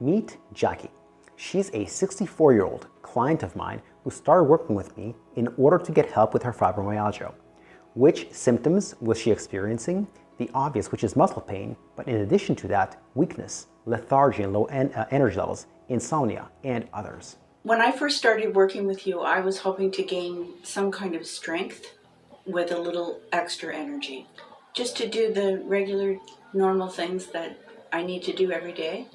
Meet Jacqui. She's a 64-year-old client of mine who started working with me in order to get help with her fibromyalgia. Which symptoms was she experiencing? The obvious, which is muscle pain, but in addition to that, weakness, lethargy and low energy levels, insomnia, and others. When I first started working with you, I was hoping to gain some kind of strength with a little extra energy, just to do the regular, normal things that I need to do every day.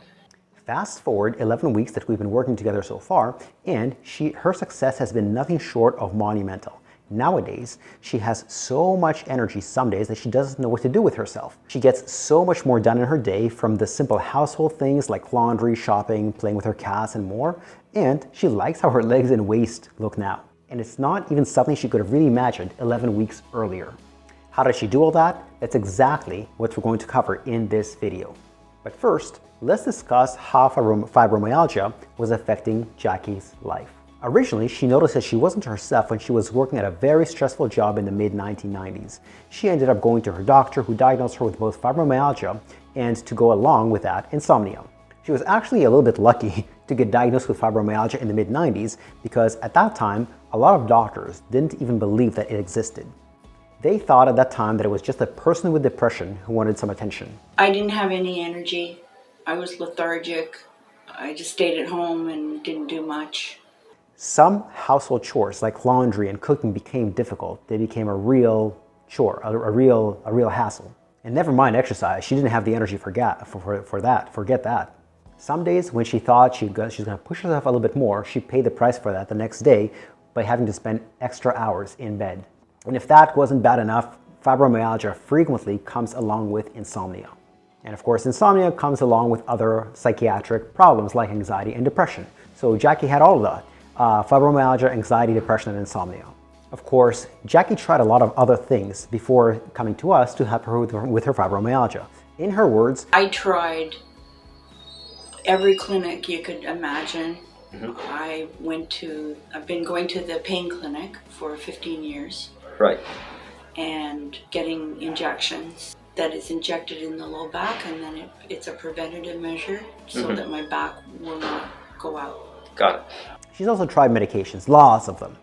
Fast forward 11 weeks that we've been working together so far, and her success has been nothing short of monumental. Nowadays, she has so much energy some days that she doesn't know what to do with herself. She gets so much more done in her day, from the simple household things like laundry, shopping, playing with her cats, and more. And she likes how her legs and waist look now. And it's not even something she could have really imagined 11 weeks earlier. How does she do all that? That's exactly what we're going to cover in this video. But first, let's discuss how fibromyalgia was affecting Jacqui's life. Originally, she noticed that she wasn't herself when she was working at a very stressful job in the mid-1990s. She ended up going to her doctor, who diagnosed her with both fibromyalgia and, to go along with that, insomnia. She was actually a little bit lucky to get diagnosed with fibromyalgia in the mid-90s, because at that time, a lot of doctors didn't even believe that it existed. They thought at that time that it was just a person with depression who wanted some attention. I didn't have any energy. I was lethargic. I just stayed at home and didn't do much. Some household chores like laundry and cooking became difficult. They became a real chore, a real hassle. And never mind exercise, she didn't have the energy for that, forget that. Some days when she thought she was going to push herself a little bit more, she paid the price for that the next day by having to spend extra hours in bed. And if that wasn't bad enough, fibromyalgia frequently comes along with insomnia. And of course, insomnia comes along with other psychiatric problems like anxiety and depression. So Jacqui had all of that. Fibromyalgia, anxiety, depression, and insomnia. Of course, Jacqui tried a lot of other things before coming to us to help her with her fibromyalgia. In her words, I tried every clinic you could imagine. I've been going to the pain clinic for 15 years. Right. And getting injections that is injected in the low back, and then it's a preventative measure so that my back will not go out. Got it. She's also tried medications, lots of them.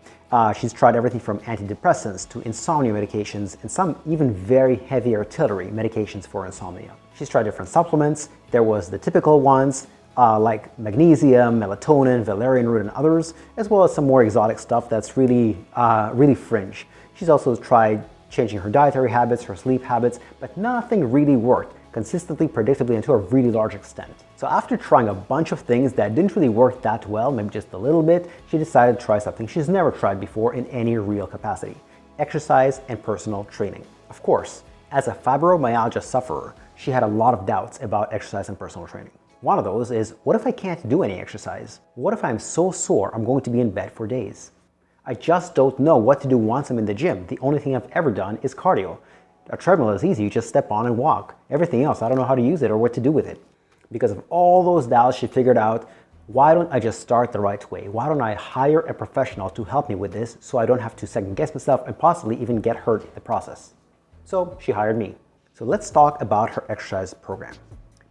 She's tried everything from antidepressants to insomnia medications, and some even very heavy artillery medications for insomnia. She's tried different supplements. There was the typical ones like magnesium, melatonin, valerian root, and others, as well as some more exotic stuff that's really fringe. She's also tried changing her dietary habits, her sleep habits, but nothing really worked consistently, predictably, and to a really large extent. So after trying a bunch of things that didn't really work that well, maybe just a little bit, she decided to try something she's never tried before in any real capacity: exercise and personal training. Of course, as a fibromyalgia sufferer, she had a lot of doubts about exercise and personal training. One of those is, what if I can't do any exercise? What if I'm so sore I'm going to be in bed for days? I just don't know what to do once I'm in the gym. The only thing I've ever done is cardio. A treadmill is easy, you just step on and walk. Everything else, I don't know how to use it or what to do with it. Because of all those doubts, she figured out, why don't I just start the right way? Why don't I hire a professional to help me with this so I don't have to second guess myself and possibly even get hurt in the process? So she hired me. So let's talk about her exercise program.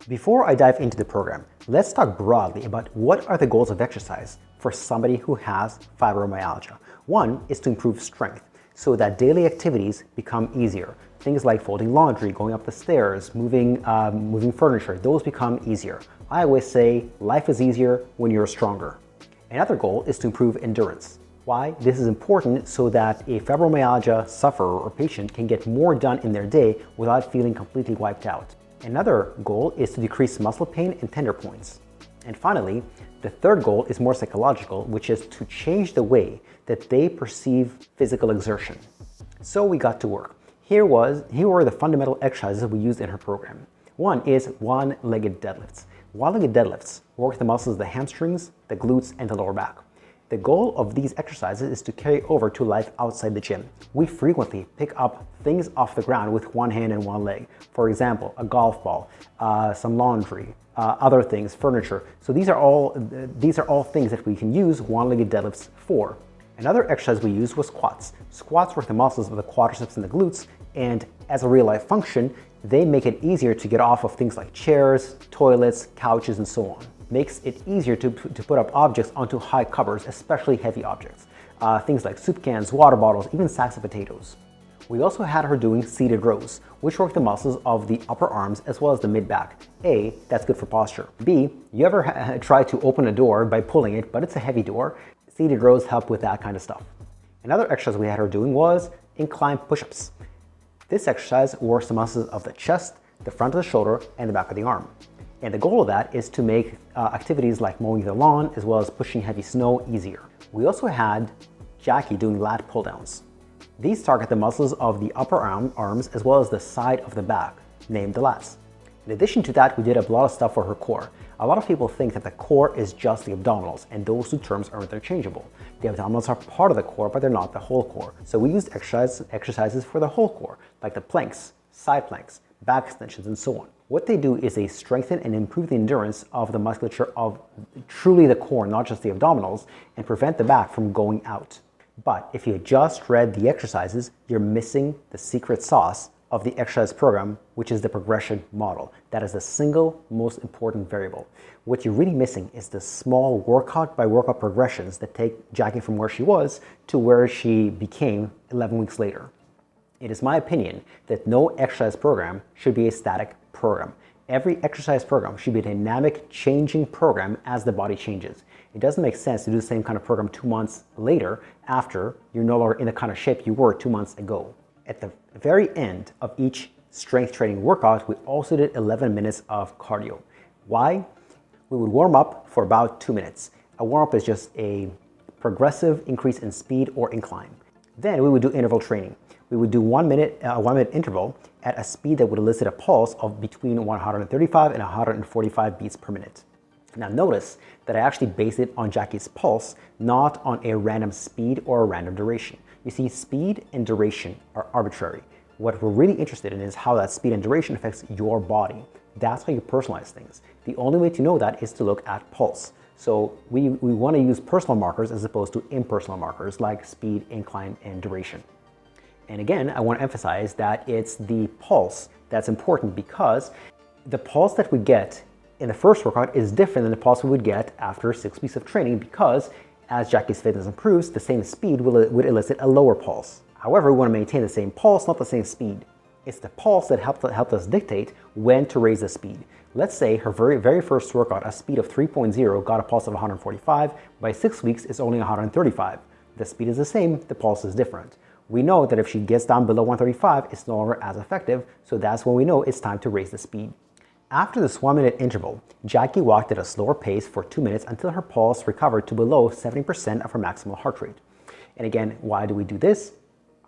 Before I dive into the program, let's talk broadly about what are the goals of exercise for somebody who has fibromyalgia. One is to improve strength so that daily activities become easier. Things like folding laundry, going up the stairs, moving furniture, those become easier. I always say life is easier when you're stronger. Another goal is to improve endurance. Why? This is important so that a fibromyalgia sufferer or patient can get more done in their day without feeling completely wiped out. Another goal is to decrease muscle pain and tender points. And finally, the third goal is more psychological, which is to change the way that they perceive physical exertion. So we got to work. Here were the fundamental exercises we used in her program. One is one-legged deadlifts. One-legged deadlifts work the muscles of the hamstrings, the glutes, and the lower back. The goal of these exercises is to carry over to life outside the gym. We frequently pick up things off the ground with one hand and one leg. For example, a golf ball, some laundry, other things, furniture. So these are all things that we can use one-legged deadlifts for. Another exercise we used was squats. Squats work the muscles of the quadriceps and the glutes, and as a real-life function, they make it easier to get off of things like chairs, toilets, couches, and so on. makes it easier to put up objects onto high covers, especially heavy objects. Things like soup cans, water bottles, even sacks of potatoes. We also had her doing seated rows, which work the muscles of the upper arms as well as the mid-back. A, that's good for posture. B, you ever try to open a door by pulling it, but it's a heavy door? Seated rows help with that kind of stuff. Another exercise we had her doing was incline push-ups. This exercise works the muscles of the chest, the front of the shoulder, and the back of the arm. And the goal of that is to make activities like mowing the lawn as well as pushing heavy snow easier. We also had Jacqui doing lat pull-downs. These target the muscles of the upper arms as well as the side of the back, named the lats. In addition to that, we did a lot of stuff for her core. A lot of people think that the core is just the abdominals, and those two terms are interchangeable. The abdominals are part of the core, but they're not the whole core. So we used exercises for the whole core, like the planks, side planks, back extensions, and so on. What they do is they strengthen and improve the endurance of the musculature of truly the core, not just the abdominals, and prevent the back from going out. But if you just read the exercises, you're missing the secret sauce of the exercise program, which is the progression model. That is the single most important variable. What you're really missing is the small workout by workout progressions that take Jacqui from where she was to where she became 11 weeks later. It is my opinion that no exercise program should be a static program. Every exercise program should be a dynamic, changing program as the body changes. It doesn't make sense to do the same kind of program 2 months later after you're no longer in the kind of shape you were 2 months ago. At the very end of each strength training workout, we also did 11 minutes of cardio. Why? We would warm up for about 2 minutes. A warm-up is just a progressive increase in speed or incline. Then we would do interval training. We would do 1 minute interval at a speed that would elicit a pulse of between 135 and 145 beats per minute. Now notice that I actually based it on Jacqui's pulse, not on a random speed or a random duration. You see, speed and duration are arbitrary. What we're really interested in is how that speed and duration affects your body. That's how you personalize things. The only way to know that is to look at pulse. So we want to use personal markers as opposed to impersonal markers like speed, incline, and duration. And again, I want to emphasize that it's the pulse that's important because the pulse that we get in the first workout is different than the pulse we would get after 6 weeks of training because as Jacqui's fitness improves, the same speed would elicit a lower pulse. However, we want to maintain the same pulse, not the same speed. It's the pulse that helped us dictate when to raise the speed. Let's say her very first workout, a speed of 3.0, got a pulse of 145. By 6 weeks, it's only 135. The speed is the same, the pulse is different. We know that if she gets down below 135, it's no longer as effective, so that's when we know it's time to raise the speed. After this 1 minute interval, Jacqui walked at a slower pace for 2 minutes until her pulse recovered to below 70% of her maximal heart rate. And again, why do we do this?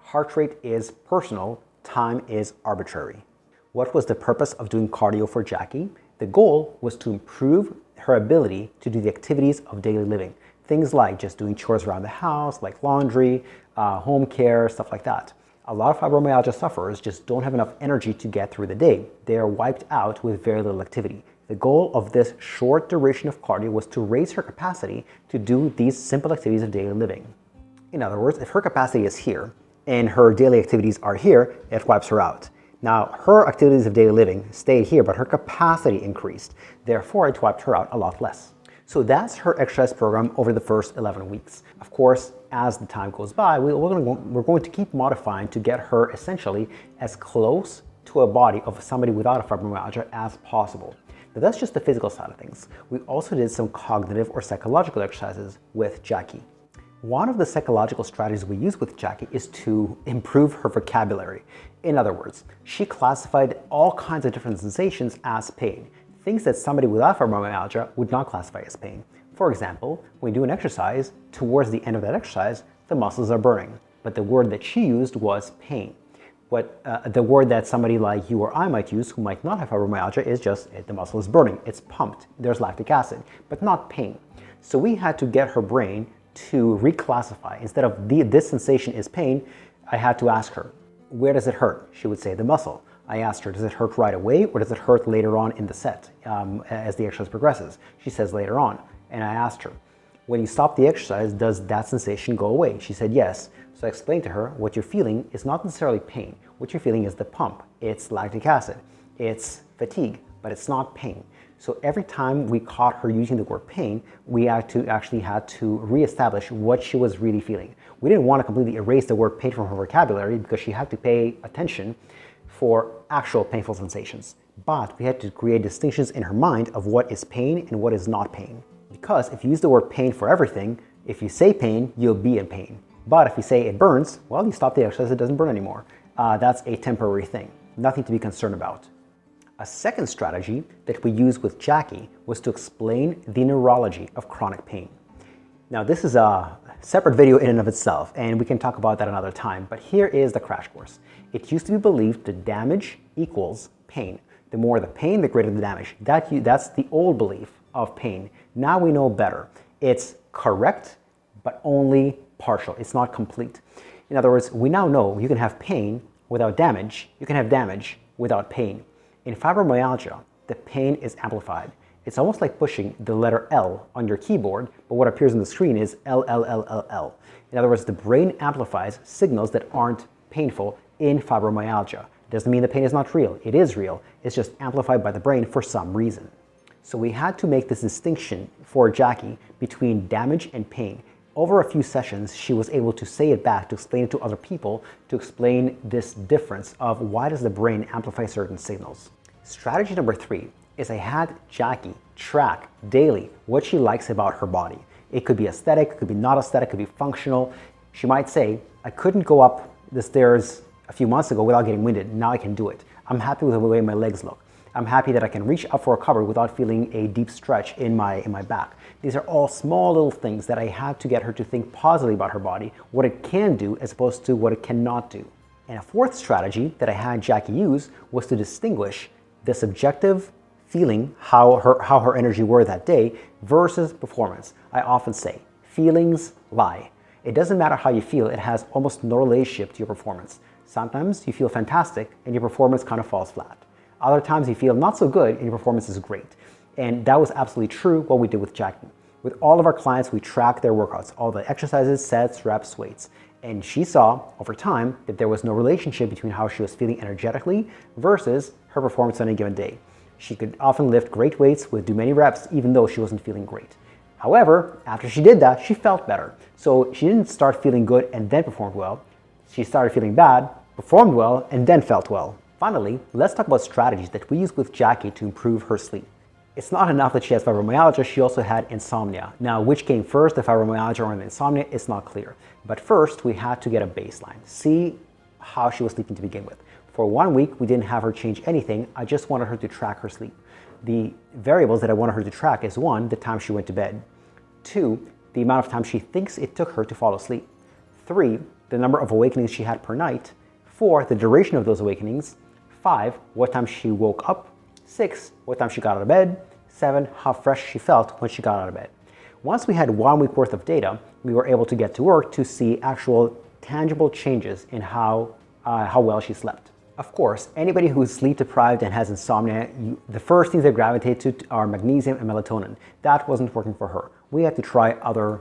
Heart rate is personal, time is arbitrary. What was the purpose of doing cardio for Jacqui? The goal was to improve her ability to do the activities of daily living. Things like just doing chores around the house, like laundry, home care, stuff like that. A lot of fibromyalgia sufferers just don't have enough energy to get through the day. They are wiped out with very little activity. The goal of this short duration of cardio was to raise her capacity to do these simple activities of daily living. In other words, if her capacity is here and her daily activities are here, it wipes her out. Now, her activities of daily living stayed here, but her capacity increased. Therefore, it wiped her out a lot less. So that's her exercise program over the first 11 weeks. Of course, as the time goes by, we're going to keep modifying to get her essentially as close to a body of somebody without a fibromyalgia as possible. Now that's just the physical side of things. We also did some cognitive or psychological exercises with Jacqui. One of the psychological strategies we use with Jacqui is to improve her vocabulary. In other words, she classified all kinds of different sensations as pain. Things that somebody without fibromyalgia would not classify as pain. For example, when you do an exercise, towards the end of that exercise, the muscles are burning. But the word that she used was pain. The word that somebody like you or I might use who might not have fibromyalgia is just the muscle is burning. It's pumped. There's lactic acid, but not pain. So we had to get her brain to reclassify. Instead of this sensation is pain, I had to ask her, where does it hurt? She would say the muscle. I asked her, does it hurt right away or does it hurt later on in the set as the exercise progresses? She says later on. And I asked her, when you stop the exercise, does that sensation go away? She said yes. So I explained to her, what you're feeling is not necessarily pain. What you're feeling is the pump. It's lactic acid. It's fatigue, but it's not pain. So every time we caught her using the word pain, we actually had to reestablish what she was really feeling. We didn't want to completely erase the word pain from her vocabulary because she had to pay attention for actual painful sensations. But we had to create distinctions in her mind of what is pain and what is not pain. Because if you use the word pain for everything, if you say pain, you'll be in pain. But if you say it burns, well, you stop the exercise, it doesn't burn anymore. That's a temporary thing, nothing to be concerned about. A second strategy that we used with Jacqui was to explain the neurology of chronic pain. Now, this is a separate video in and of itself, and we can talk about that another time, but here is the crash course. It used to be believed that damage equals pain. The more the pain, the greater the damage. That's the old belief of pain. Now we know better. It's correct, but only partial. It's not complete. In other words, we now know you can have pain without damage. You can have damage without pain. In fibromyalgia, the pain is amplified. It's almost like pushing the letter L on your keyboard, but what appears on the screen is L, L, L, L, L. In other words, the brain amplifies signals that aren't painful in fibromyalgia. Doesn't mean the pain is not real. It is real. It's just amplified by the brain for some reason. So we had to make this distinction for Jacqui between damage and pain. Over a few sessions, she was able to say it back, to explain it to other people, to explain this difference of why does the brain amplify certain signals. Strategy number 3 is I had Jacqui track daily what she likes about her body. It could be aesthetic, it could be not aesthetic, it could be functional. She might say, I couldn't go up the stairs a few months ago without getting winded. Now I can do it. I'm happy with the way my legs look. I'm happy that I can reach up for a cupboard without feeling a deep stretch in my back. These are all small little things that I had to get her to think positively about her body, what it can do as opposed to what it cannot do. And a fourth strategy that I had Jacqui use was to distinguish the subjective feeling, how her energy were that day, versus performance. I often say, feelings lie. It doesn't matter how you feel, it has almost no relationship to your performance. Sometimes you feel fantastic and your performance kind of falls flat. Other times you feel not so good and your performance is great. And that was absolutely true what we did with Jacqui. With all of our clients, we track their workouts, all the exercises, sets, reps, weights. And she saw over time that there was no relationship between how she was feeling energetically versus her performance on a given day. She could often lift great weights with do many reps even though she wasn't feeling great. However, after she did that, she felt better. So she didn't start feeling good and then performed well. She started feeling bad, performed well, and then felt well. Finally, let's talk about strategies that we use with Jacqui to improve her sleep. It's not enough that she has fibromyalgia, she also had insomnia. Now, which came first, the fibromyalgia or the insomnia, it's not clear. But first, we had to get a baseline, see how she was sleeping to begin with. For 1 week, we didn't have her change anything, I just wanted her to track her sleep. The variables that I wanted her to track is 1, the time she went to bed. 2, the amount of time she thinks it took her to fall asleep. 3, the number of awakenings she had per night. 4, the duration of those awakenings. 5, what time she woke up. 6, what time she got out of bed. 7, how fresh she felt when she got out of bed. Once we had 1 week worth of data, we were able to get to work to see actual tangible changes in how well she slept. Of course, anybody who is sleep deprived and has insomnia, the first things they gravitate to are magnesium and melatonin. That wasn't working for her. We had to try other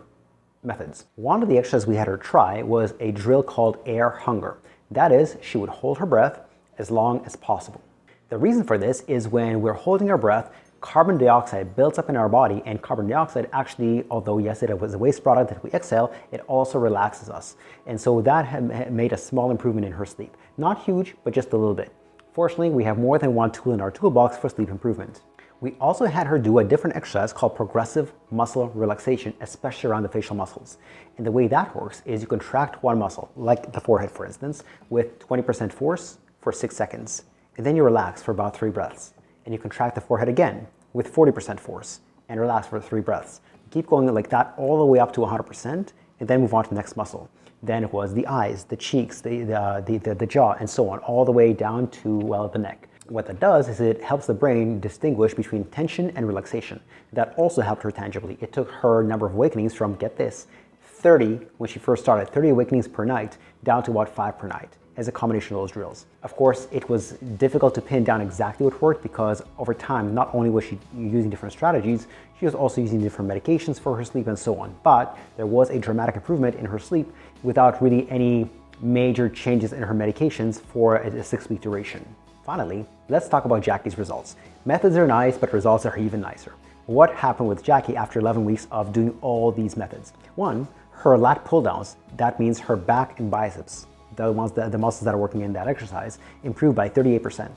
methods. One of the exercises we had her try was a drill called air hunger. That is, she would hold her breath as long as possible. The reason for this is when we're holding our breath, carbon dioxide builds up in our body, and carbon dioxide actually, although yes, it was a waste product that we exhale, it also relaxes us. And so that had made a small improvement in her sleep. Not huge, but just a little bit. Fortunately, we have more than one tool in our toolbox for sleep improvement. We also had her do a different exercise called progressive muscle relaxation, especially around the facial muscles. And the way that works is you contract one muscle, like the forehead for instance, with 20% force for 6 seconds. And then you relax for about 3 breaths. And you contract the forehead again with 40% force and relax for 3 breaths. Keep going like that all the way up to 100% and then move on to the next muscle. Then it was the eyes, the cheeks, the jaw, and so on, all the way down to, well, the neck. What that does is it helps the brain distinguish between tension and relaxation. That also helped her tangibly. It took her number of awakenings from, get this, 30 when she first started, 30 awakenings per night, down to about 5 per night as a combination of those drills. Of course, it was difficult to pin down exactly what worked because over time, not only was she using different strategies, she was also using different medications for her sleep and so on. But there was a dramatic improvement in her sleep without really any major changes in her medications for a 6-week duration. Finally, let's talk about Jacqui's results. Methods are nice, but results are even nicer. What happened with Jacqui after 11 weeks of doing all these methods? 1, her lat pull downs, that means her back and biceps, the muscles that are working in that exercise, improved by 38%.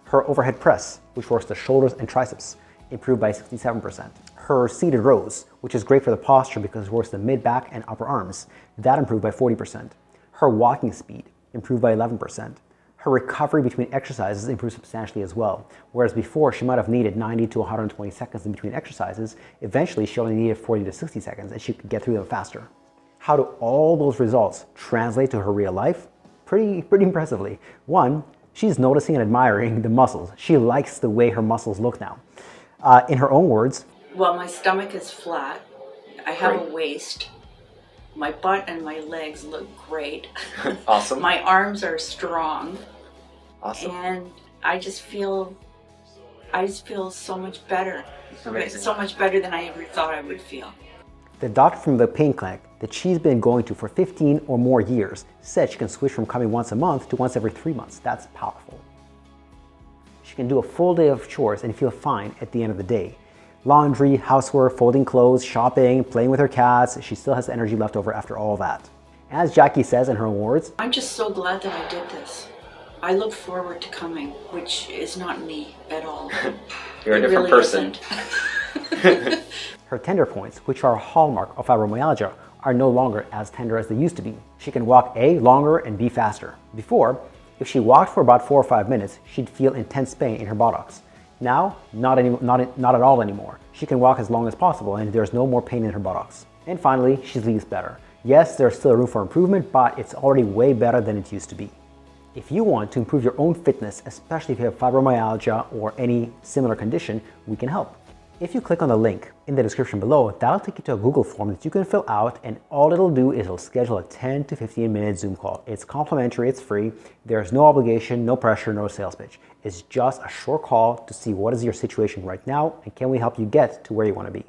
Her overhead press, which works the shoulders and triceps, improved by 67%. Her seated rows, which is great for the posture because it works the mid back and upper arms, that improved by 40%. Her walking speed improved by 11%. Her recovery between exercises improved substantially as well. Whereas before she might have needed 90 to 120 seconds in between exercises, eventually she only needed 40 to 60 seconds and she could get through them faster. How do all those results translate to her real life? Pretty impressively. 1, she's noticing and admiring the muscles. She likes the way her muscles look now. In her own words, well, my stomach is flat. I have a waist. My butt and my legs look great. Awesome. My arms are strong. Awesome. And I just feel so much better. Amazing. So much better than I ever thought I would feel. the doctor from the pain clinic that she's been going to for 15 or more years said she can switch from coming once a month to once every 3 months. That's powerful. She can do a full day of chores and feel fine at the end of the day. Laundry, housework, folding clothes, shopping, playing with her cats, she still has energy left over after all that. As Jacqui says in her own words, I'm just so glad that I did this. I look forward to coming, which is not me at all. You're a different person. her tender points, which are a hallmark of fibromyalgia, are no longer as tender as they used to be. She can walk A, longer, and B, faster. Before, if she walked for about 4 or 5 minutes, she'd feel intense pain in her buttocks. Now, not at all anymore. She can walk as long as possible and there's no more pain in her buttocks. And finally, she sleeps better. Yes, there's still room for improvement, but it's already way better than it used to be. If you want to improve your own fitness, especially if you have fibromyalgia or any similar condition, we can help. If you click on the link in the description below, that'll take you to a Google form that you can fill out, and all it'll do is it'll schedule a 10 to 15 minute Zoom call. It's complimentary, it's free, there's no obligation, no pressure, no sales pitch. It's just a short call to see what is your situation right now and can we help you get to where you want to be.